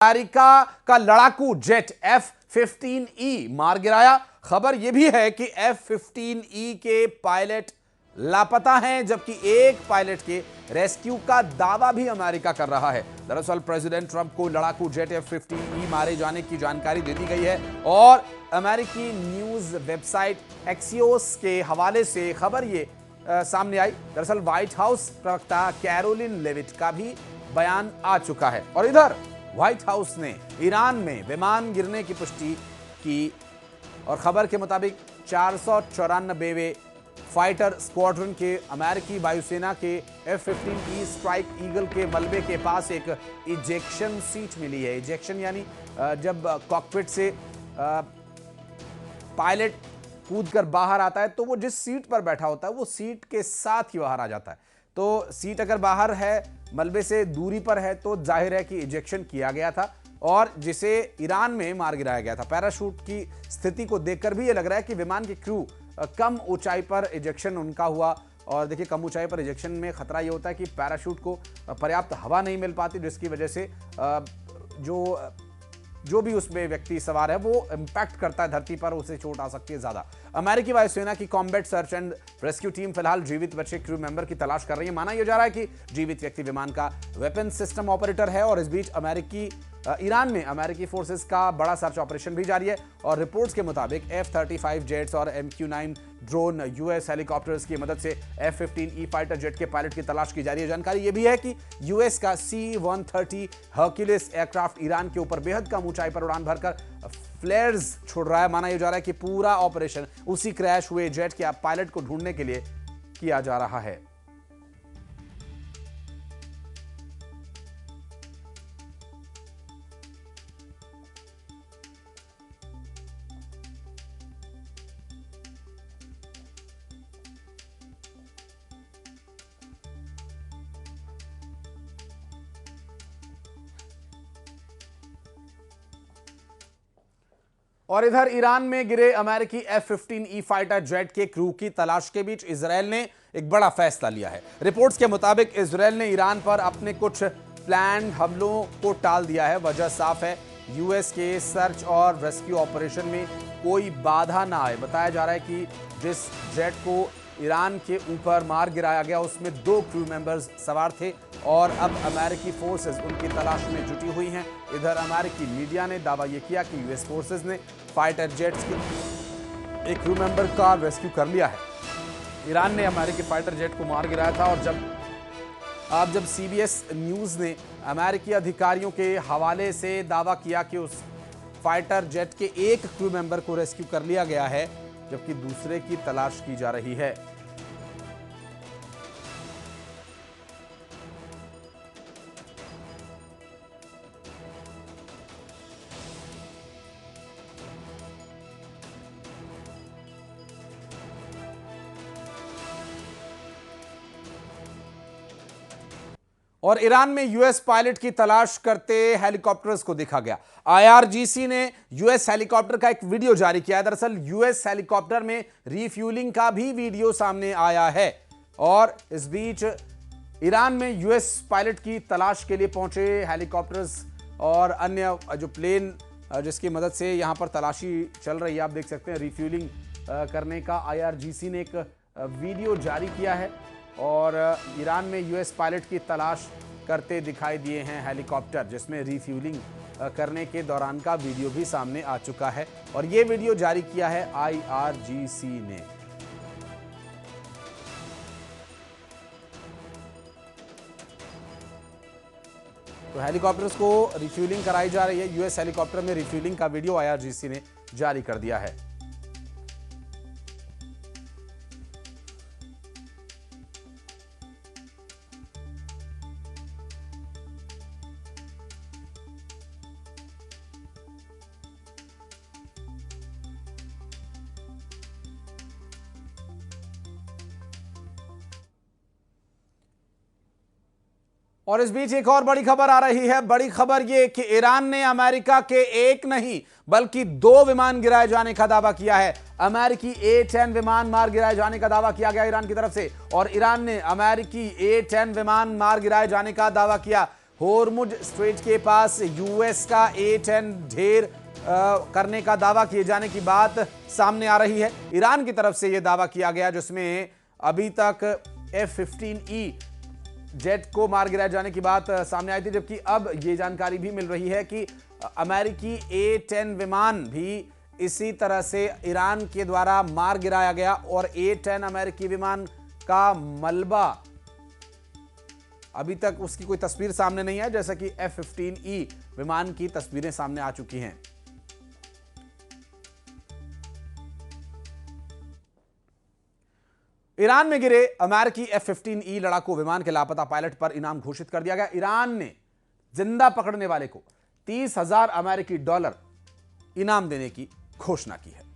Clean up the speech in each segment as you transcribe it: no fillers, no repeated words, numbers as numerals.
America का लड़ाकू jet F-15E मार गिराया। खबर यह भी है कि F-15E के पायलट लापता हैं, जबकि एक पायलट के रेस्क्यू का दावा भी अमेरिका कर रहा है। दरअसल प्रेसिडेंट ट्रंप को लड़ाकू जेट F-15E मारे जाने की जानकारी दे दी गई है और अमेरिकी न्यूज वेबसाइट एक्सियोस के हवाले से खबर ये सामने आई। दरअसल व्हाइट हाउस प्रवक्ता कैरोलिन लेविट का भी बयान आ चुका है और इधर व्हाइट हाउस ने ईरान में विमान गिरने की पुष्टि की और खबर के मुताबिक 494वें फाइटर स्क्वाड्रन के अमेरिकी वायुसेना के F-15E स्ट्राइक ईगल के मलबे के पास एक इजेक्शन सीट मिली है। इजेक्शन यानी जब कॉकपिट से पायलट कूदकर बाहर आता है तो वो जिस सीट पर बैठा होता है वो सीट के साथ ही बाहर आ जाता है। तो सीट अगर बाहर है, मलबे से दूरी पर है, तो जाहिर है कि इजेक्शन किया गया था और जिसे ईरान में मार गिराया गया था। पैराशूट की स्थिति को देखकर भी यह लग रहा है कि विमान की क्रू कम ऊंचाई पर इजेक्शन उनका हुआ। और देखिए, कम ऊंचाई पर इजेक्शन में खतरा यह होता है कि पैराशूट को पर्याप्त हवा नहीं मिल पाती, जिसकी वजह से जो भी उसमें व्यक्ति सवार है वो इंपैक्ट करता है धरती पर, उसे चोट आ सकती है ज्यादा। अमेरिकी वायुसेना की combat search and rescue team फिलहाल जीवित बचे क्रू मेंबर की तलाश कर रही है। माना यह जा रहा है कि जीवित व्यक्ति विमान का वेपन सिस्टम ऑपरेटर है और इस बीच ईरान में अमेरिकी फोर्सेस का बड़ा सर्च ऑपरेशन भी जारी है और रिपोर्ट्स के मुताबिक F-35 जेट्स और MQ-9 ड्रोन यूएस हेलीकॉप्टर्स की मदद से F-15E फाइटर जेट के पायलट की तलाश की जा रही है। जानकारी यह भी है कि यूएस का C-130 हर्क्यूलिस एयरक्राफ्ट ईरान के ऊपर बेहद कम ऊंचाई पर उड़ान भरकर फ्लेयर्स छोड़ रहा है। माना यह जा रहा है कि पूरा ऑपरेशन उसी क्रैश हुए जेट के पायलट को ढूंढने के लिए किया जा रहा है। और इधर ईरान में गिरे अमेरिकी F-15E फाइटर जेट के क्रू की तलाश के बीच इजरायल ने एक बड़ा फैसला लिया है। रिपोर्ट्स के मुताबिक इजरायल ने ईरान पर अपने कुछ प्लान्ड हमलों को टाल दिया है। वजह साफ है, यूएस के सर्च और रेस्क्यू ऑपरेशन में कोई बाधा ना आए। बताया जा रहा है कि जिस जेट को ईरान के ऊपर मार गिराया गया उसमें 2 क्रू मेंबर्स सवार थे और अब अमेरिकी फोर्सेस उनकी तलाश में जुटी हुई हैं। इधर अमेरिकी मीडिया ने दावा यह किया कि यूएस फोर्सेस ने फाइटर जेट्स के एक क्रू मेंबर का रेस्क्यू कर लिया है। ईरान ने अमेरिकी फाइटर जेट को मार गिराया था और जब CBS न्यूज ने अमेरिकी अधिकारियों के हवाले से दावा किया कि उस फाइटर जेट के एक क्रू मेंबर को रेस्क्यू कर लिया गया है, जबकि दूसरे की तलाश की जा रही है। और ईरान में यूएस पायलट की तलाश करते हेलीकॉप्टर्स को देखा गया। IRGC ने यूएस हेलीकॉप्टर का एक वीडियो जारी किया है। दरअसल यूएस हेलीकॉप्टर में रिफ्यूलिंग का भी वीडियो सामने आया है और इस बीच ईरान में यूएस पायलट की तलाश के लिए पहुंचे हेलीकॉप्टर्स और अन्य जो प्लेन जिसकी मदद से यहां पर तलाशी चल रही है, आप देख सकते हैं रिफ्यूलिंग करने का IRGC ने एक वीडियो जारी किया है और ईरान में यूएस पायलट की तलाश करते दिखाई दिए हैं हेलीकॉप्टर, जिसमें रिफ्यूलिंग करने के दौरान का वीडियो भी सामने आ चुका है और यह वीडियो जारी किया है IRGC ने। तो हेलीकॉप्टर्स को रिफ्यूलिंग कराई जा रही है। यूएस हेलीकॉप्टर में रिफ्यूलिंग का वीडियो IRGC ने जारी कर दिया है। और इस बीच एक और बड़ी खबर आ रही है। बड़ी खबर यह कि ईरान ने अमेरिका के एक नहीं बल्कि 2 विमान गिराए जाने का दावा किया है। अमेरिकी A-10 विमान मार गिराए जाने का दावा किया गया ईरान की तरफ से और ईरान ने अमेरिकी A-10 विमान मार गिराए जाने का दावा किया। होर्मुज स्ट्रेट के पास यूएस का A-10 ढेर करने का दावा किए जाने की बात सामने आ रही है। ईरान की तरफ से यह दावा किया गया, जिसमें अभी तक F-15E जेट को मार गिराए जाने की बात सामने आई थी, जबकि अब यह जानकारी भी मिल रही है कि अमेरिकी A-10 विमान भी इसी तरह से ईरान के द्वारा मार गिराया गया और A-10 अमेरिकी विमान का मलबा, अभी तक उसकी कोई तस्वीर सामने नहीं है, जैसा कि F-15E विमान की तस्वीरें सामने आ चुकी हैं। ईरान में गिरे अमेरिकी F-15E लड़ाकू विमान के लापता पायलट पर इनाम घोषित कर दिया गया। ईरान ने जिंदा पकड़ने वाले को $30,000 अमेरिकी डॉलर इनाम देने की घोषणा की है।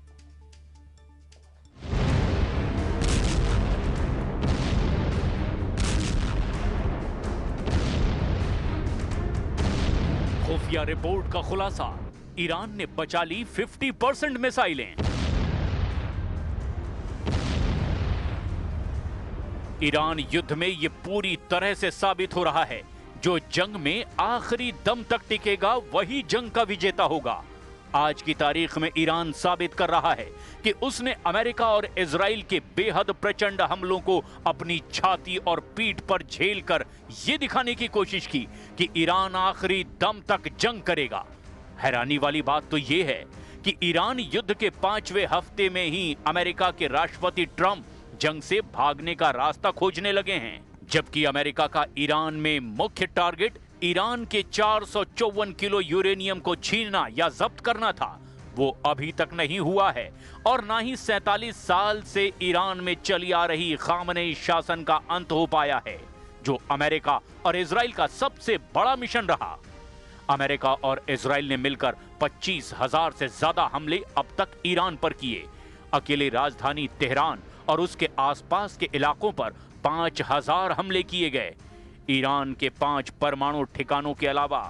खुफिया रिपोर्ट का खुलासा, ईरान ने बचा ली 50% मिसाइलें। ईरान युद्ध में यह पूरी तरह से साबित हो रहा है, जो जंग में आखिरी दम तक टिकेगा वही जंग का विजेता होगा। आज की तारीख में ईरान साबित कर रहा है कि उसने अमेरिका और इजराइल के बेहद प्रचंड हमलों को अपनी छाती और पीठ पर झेलकर यह दिखाने की कोशिश की कि ईरान आखिरी दम तक जंग करेगा। हैरानी वाली बात तो यह है कि ईरान युद्ध के 5वें हफ्ते में ही अमेरिका के राष्ट्रपति ट्रंप जंग से भागने का रास्ता खोजने लगे हैं, जबकि अमेरिका का ईरान में मुख्य टारगेट ईरान के 454 किलो यूरेनियम को छीनना या जब्त करना था, वो अभी तक नहीं हुआ है और ना ही 47 साल से ईरान में चली आ रही खामनेई शासन का अंत हो पाया है, जो अमेरिका और इजराइल का सबसे बड़ा मिशन रहा। अमेरिका और इजराइल ने मिलकर 25,000 से ज्यादा हमले अब तक ईरान पर किए। अकेले राजधानी तेहरान और उसके आसपास के इलाकों पर 5,000 हमले किए गए। ईरान के 5 परमाणु ठिकानों के अलावा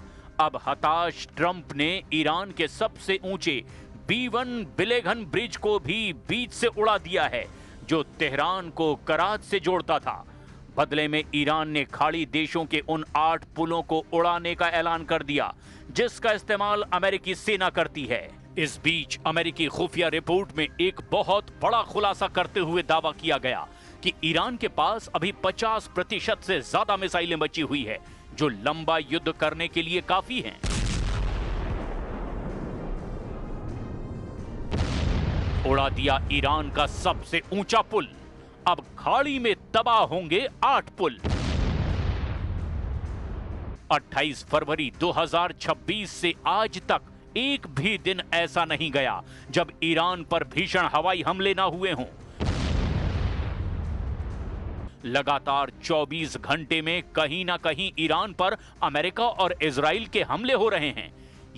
अब हताश ट्रंप ने ईरान के सबसे ऊंचे B-1 बिलेघन ब्रिज को भी बीच से उड़ा दिया है, जो तेहरान को कराच से जोड़ता था। बदले में ईरान ने खाड़ी देशों के उन 8 पुलों को उड़ाने का ऐलान कर दिया, जिसका इस्तेमाल अमेरिकी सेना करती है। इस बीच अमेरिकी खुफिया रिपोर्ट में एक बहुत बड़ा खुलासा करते हुए दावा किया गया कि ईरान के पास अभी 50% से ज्यादा मिसाइलें बची हुई है, जो लंबा युद्ध करने के लिए काफी हैं। उड़ा दिया ईरान का सबसे ऊंचा पुल, अब खाड़ी में तबाह होंगे 8 पुल। 28 फरवरी 2026 से आज तक एक भी दिन ऐसा नहीं गया जब ईरान पर भीषण हवाई हमले ना हुए हों। लगातार 24 घंटे में कहीं ना कहीं ईरान पर अमेरिका और इजराइल के हमले हो रहे हैं।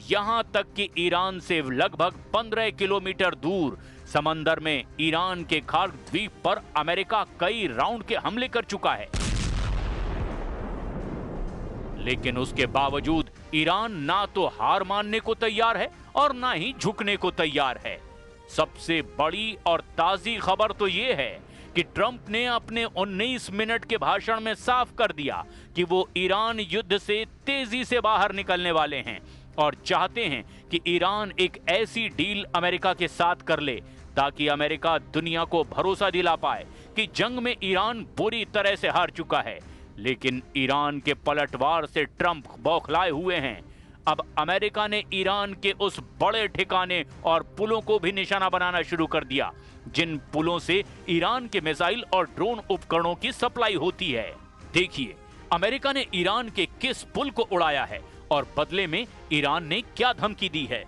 यहां तक कि ईरान से लगभग 15 किलोमीटर दूर समंदर में ईरान के खार्ग द्वीप पर अमेरिका कई राउंड के हमले कर चुका है। लेकिन उसके बावजूद ईरान ना तो हार मानने को तैयार है और ना ही झुकने को तैयार है। सबसे बड़ी और ताजी खबर तो यह है कि ट्रंप ने अपने 19 मिनट के भाषण में साफ कर दिया कि वो ईरान युद्ध से तेजी से बाहर निकलने वाले हैं और चाहते हैं कि ईरान एक ऐसी डील अमेरिका के साथ कर ले ताकि अमेरिका दुनिया को भरोसा दिला पाए कि जंग में ईरान बुरी तरह से हार चुका है। लेकिन ईरान के पलटवार से ट्रंप बौखलाए हुए हैं। अब अमेरिका ने ईरान के उस बड़े ठिकाने और पुलों को भी निशाना बनाना शुरू कर दिया, जिन पुलों से ईरान के मिसाइल और ड्रोन उपकरणों की सप्लाई होती है। देखिए, अमेरिका ने ईरान के किस पुल को उड़ाया है और बदले में ईरान ने क्या धमकी दी है।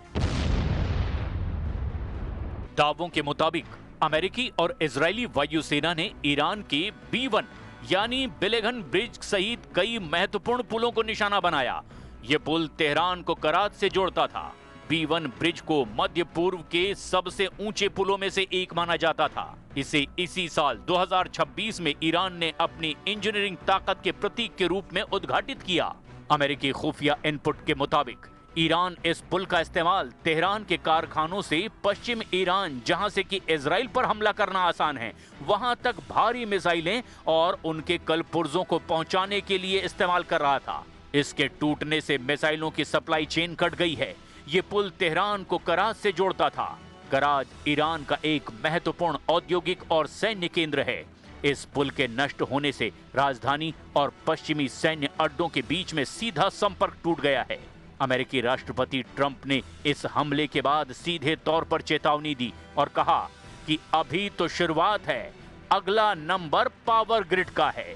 दावों के मुताबिक अमेरिकी और इजरायली वायुसेना ने ईरान के B-1 यानी बिलेघन ब्रिज सहित कई महत्वपूर्ण पुलों को निशाना बनाया। यह पुल तेहरान को कराच से जोड़ता था। B-1 ब्रिज को मध्य पूर्व के सबसे ऊंचे पुलों में से एक माना जाता था। इसे इसी साल 2026 में ईरान ने अपनी इंजीनियरिंग ताकत के प्रतीक के रूप में उद्घाटित किया। अमेरिकी खुफिया इनपुट के मुताबिक ईरान इस पुल का इस्तेमाल तेहरान के कारखानों से पश्चिम ईरान, जहां से कि इजराइल पर हमला करना आसान है, वहां तक भारी मिसाइलें और उनके कलपुर्जों को पहुंचाने के लिए इस्तेमाल कर रहा था। इसके टूटने से मिसाइलों की सप्लाई चेन कट गई है। ये पुल तेहरान को कराज से जोड़ता था। कराज ईरान का एक महत्वपूर्ण औद्योगिक और सैन्य केंद्र है। इस पुल के नष्ट होने से राजधानी और पश्चिमी सैन्य अड्डों के बीच में सीधा संपर्क टूट गया है। अमेरिकी राष्ट्रपति ट्रंप ने इस हमले के बाद सीधे तौर पर चेतावनी दी और कहा कि अभी तो शुरुआत है, अगला नंबर पावर ग्रिड का है।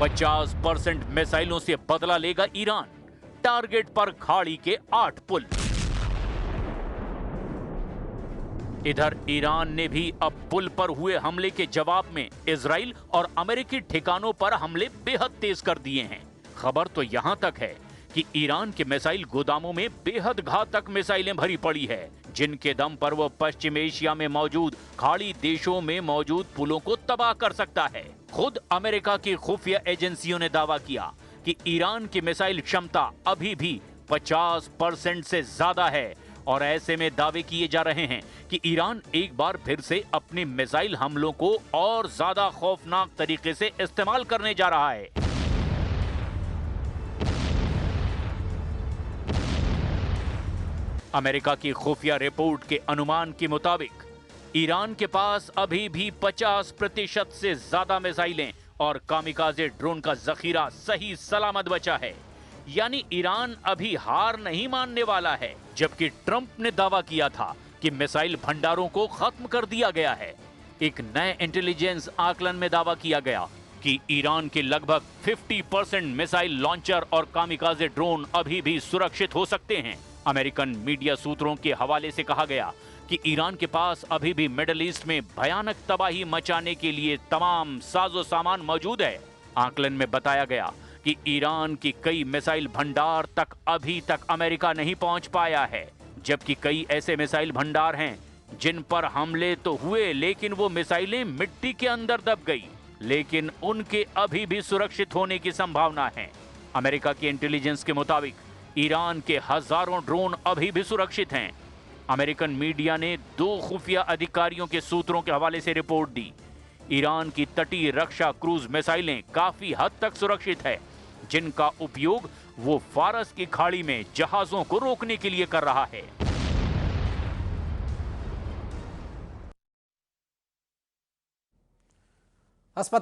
50% मिसाइलों से बदला लेगा ईरान। टारगेट पर खाड़ी के 8 पुल। इधर ईरान ने भी अब पुल पर हुए हमले के जवाब में इजराइल और अमेरिकी ठिकानों पर हमले बेहद तेज कर दिए हैं। खबर तो यहां तक है कि ईरान के मिसाइल गोदामों में बेहद घातक मिसाइलें भरी पड़ी है, जिनके दम पर वो पश्चिम एशिया में मौजूद खाड़ी देशों में मौजूद पुलों को तबाह कर सकता है। खुद अमेरिका की खुफिया एजेंसियों ने दावा किया कि ईरान की मिसाइल क्षमता अभी भी 50% से ज्यादा है और ऐसे में दावे किए जा रहे हैं कि ईरान एक बार फिर से अपने मिसाइल हमलों को और ज्यादा खौफनाक तरीके से इस्तेमाल करने जा रहा है। अमेरिका की खुफिया रिपोर्ट के अनुमान के मुताबिक ईरान के पास अभी भी 50% से ज्यादा मिसाइलें और कामिकाजे ड्रोन का जखीरा सही सलामत बचा है। यानी ईरान अभी हार नहीं मानने वाला है, जबकि ट्रंप ने दावा किया था कि मिसाइल भंडारों को खत्म कर दिया गया है। एक नए इंटेलिजेंस आकलन में दावा किया गया कि ईरान के लगभग 50% मिसाइल लॉन्चर और कामिकाजे ड्रोन अभी भी सुरक्षित हो सकते हैं। अमेरिकन मीडिया सूत्रों के हवाले से कहा गया कि ईरान के पास अभी भी मिडिल ईस्ट में भयानक तबाही मचाने के लिए तमाम साजो सामान मौजूद है। आकलन में बताया गया कि ईरान की कई मिसाइल भंडार तक अभी तक अमेरिका नहीं पहुंच पाया है, जबकि कई ऐसे मिसाइल भंडार हैं जिन पर हमले तो हुए लेकिन वो मिसाइलें मिट्टी के अंदर दब गई, लेकिन उनके अभी भी सुरक्षित होने की संभावना है। अमेरिका की इंटेलिजेंस के मुताबिक ईरान के हजारों ड्रोन अभी भी सुरक्षित हैं। अमेरिकन मीडिया ने 2 खुफिया अधिकारियों के सूत्रों के हवाले से रिपोर्ट दी। ईरान की तटीय रक्षा क्रूज मिसाइलें काफी हद तक सुरक्षित है, जिनका उपयोग वो फारस की खाड़ी में जहाजों को रोकने के लिए कर रहा है। अस्पताल